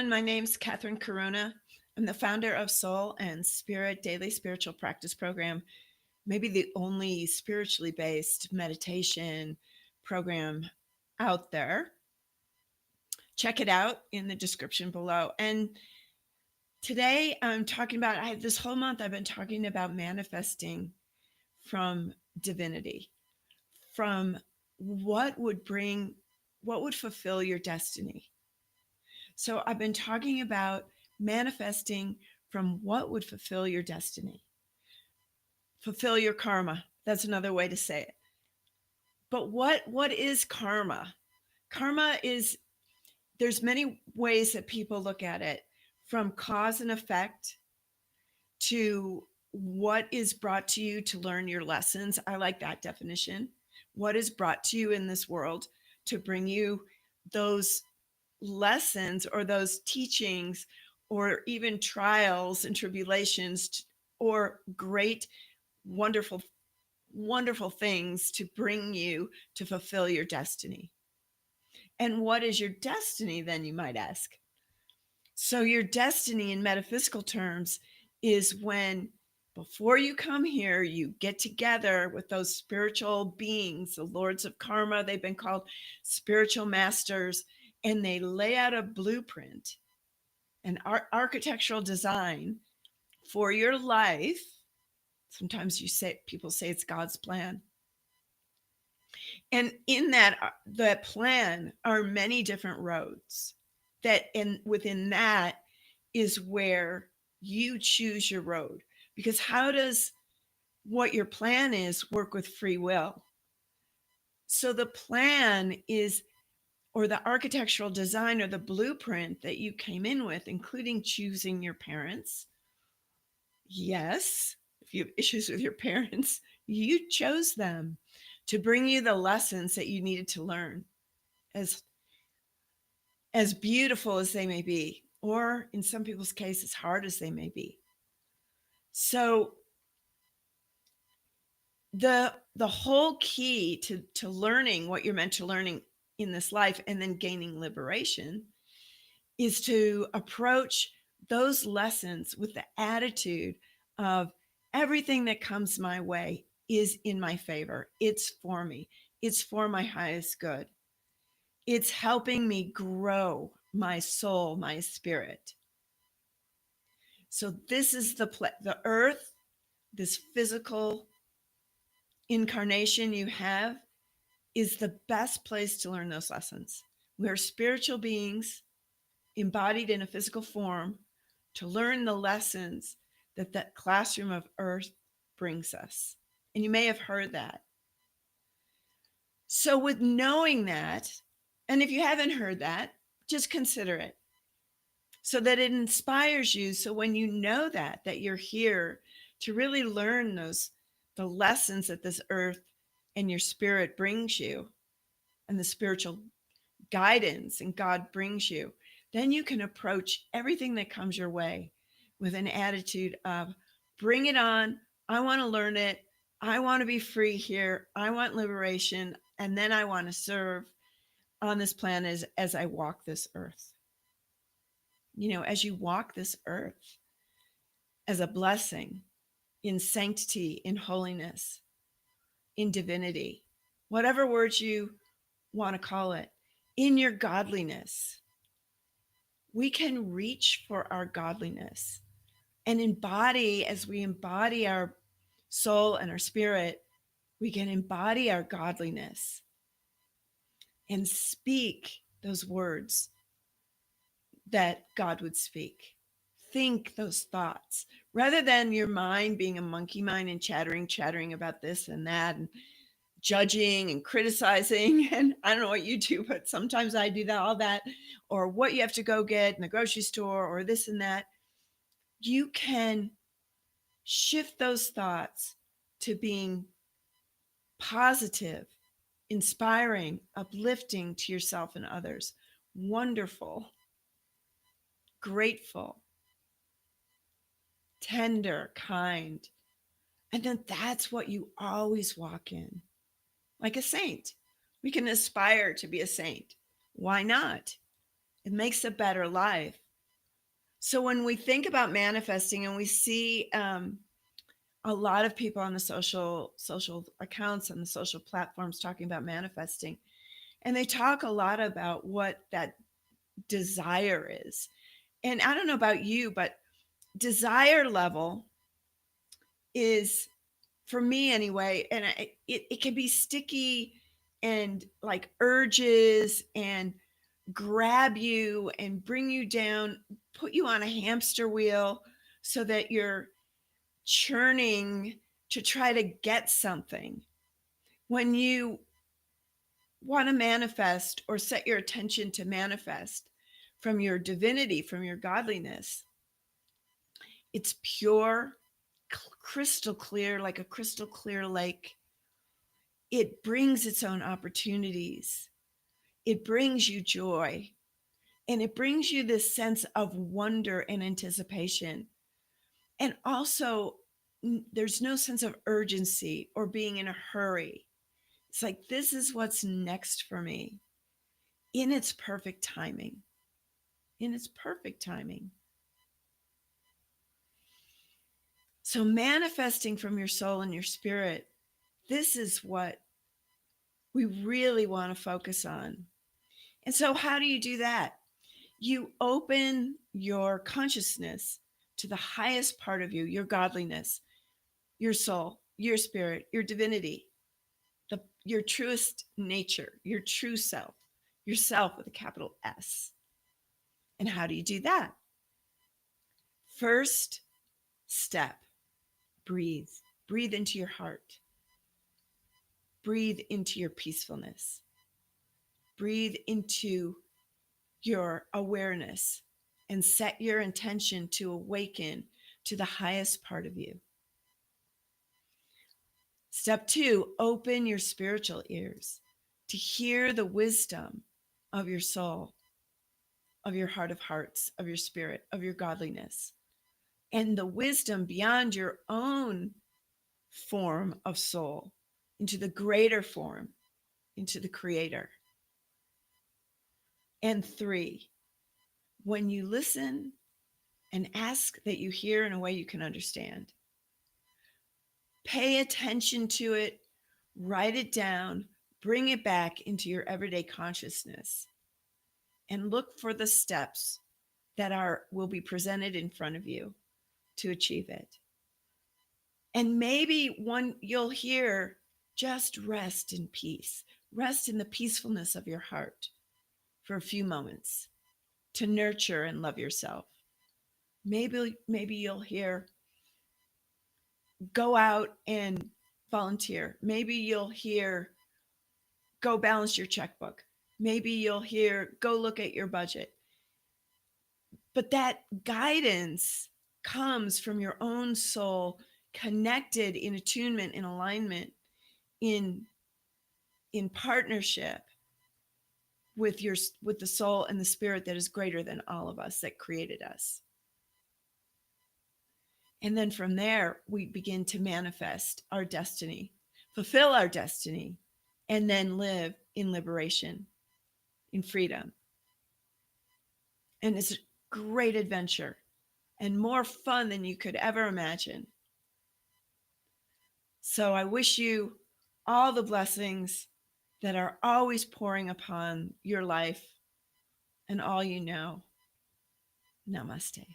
everyone. My name's Catherine Karuna. I'm the founder of Soul and Spirit Daily Spiritual Practice Program, maybe the only spiritually based meditation program out there. Check it out in the description below. And today I'm talking about, this whole month I've been talking about manifesting from divinity, from what would fulfill your destiny. So I've been talking about manifesting from what would fulfill your destiny, fulfill your karma. That's another way to say it. But what is karma? Karma is, there's many ways that people look at it, from cause and effect to what is brought to you to learn your lessons. I like that definition. What is brought to you in this world to bring you those lessons or those teachings or even trials and tribulations or great, wonderful, wonderful things to bring you to fulfill your destiny. And what is your destiny, then, you might ask? So, your destiny in metaphysical terms is when, before you come here, you get together with those spiritual beings, the lords of karma, they've been called spiritual masters, and they lay out a blueprint, an architectural design for your life. Sometimes people say it's God's plan. And in that plan are many different roads and within that is where you choose your road. Because how does what your plan is work with free will? So the plan is, or the architectural design or the blueprint that you came in with, including choosing your parents. Yes, if you have issues with your parents, you chose them to bring you the lessons that you needed to learn, as beautiful as they may be, or in some people's case, as hard as they may be. So the whole key to learning what you're meant to learning in this life and then gaining liberation is to approach those lessons with the attitude of, everything that comes my way is in my favor. It's for me. It's for my highest good. It's helping me grow my soul, my spirit. So this is the earth, this physical incarnation you have, is the best place to learn those lessons. We're spiritual beings embodied in a physical form to learn the lessons that the classroom of earth brings us. And you may have heard that. So with knowing that, and if you haven't heard that, just consider it so that it inspires you. So when you know that you're here to really learn the lessons that this earth and your spirit brings you, and the spiritual guidance and God brings you, then you can approach everything that comes your way with an attitude of, bring it on. I want to learn it. I want to be free here. I want liberation. And then I want to serve on this planet as I walk this earth. As you walk this earth as a blessing, in sanctity, in holiness, in divinity, whatever words you want to call it, in your godliness, we can reach for our godliness and as we embody our soul and our spirit, we can embody our godliness and speak those words that God would speak. Think those thoughts rather than your mind being a monkey mind and chattering about this and that and judging and criticizing. And I don't know what you do, but sometimes I do all that, or what you have to go get in the grocery store, or this and that. You can shift those thoughts to being positive, inspiring, uplifting to yourself and others, wonderful, grateful, tender, kind. And then that's what you always walk in, like a saint. We can aspire to be a saint. Why not? It makes a better life. So when we think about manifesting and we see a lot of people on the social accounts and the social platforms talking about manifesting, and they talk a lot about what that desire is. And I don't know about you, but desire level is, for me anyway, and it can be sticky and like urges and grab you and bring you down, put you on a hamster wheel so that you're churning to try to get something. When you want to manifest or set your attention to manifest from your divinity, from your godliness, it's pure, crystal clear, like a crystal clear lake. It brings its own opportunities. It brings you joy. And it brings you this sense of wonder and anticipation. And also, there's no sense of urgency or being in a hurry. It's like, this is what's next for me in its perfect timing. In its perfect timing. So, manifesting from your soul and your spirit, this is what we really want to focus on. And so, how do you do that? You open your consciousness to the highest part of you, your godliness, your soul, your spirit, your divinity, your truest nature, your true self, yourself with a capital S. And how do you do that? First step, breathe. Breathe into your heart. Breathe into your peacefulness. Breathe into your awareness and set your intention to awaken to the highest part of you. Step 2, open your spiritual ears to hear the wisdom of your soul, of your heart of hearts, of your spirit, of your godliness, and the wisdom beyond your own form of soul into the greater form, into the creator. And 3, when you listen and ask that you hear in a way you can understand, pay attention to it, write it down, bring it back into your everyday consciousness, and look for the steps that will be presented in front of you to achieve it. And maybe one you'll hear, just rest in peace, rest in the peacefulness of your heart for a few moments to nurture and love yourself. Maybe you'll hear, go out and volunteer. Maybe you'll hear, go balance your checkbook. Maybe you'll hear, go look at your budget. But that guidance comes from your own soul, connected in attunement, in alignment, in partnership with the soul and the spirit that is greater than all of us, that created us. And then from there, we begin to manifest our destiny, fulfill our destiny, and then live in liberation, in freedom. And it's a great adventure and more fun than you could ever imagine. So I wish you all the blessings that are always pouring upon your life and all you know. Namaste.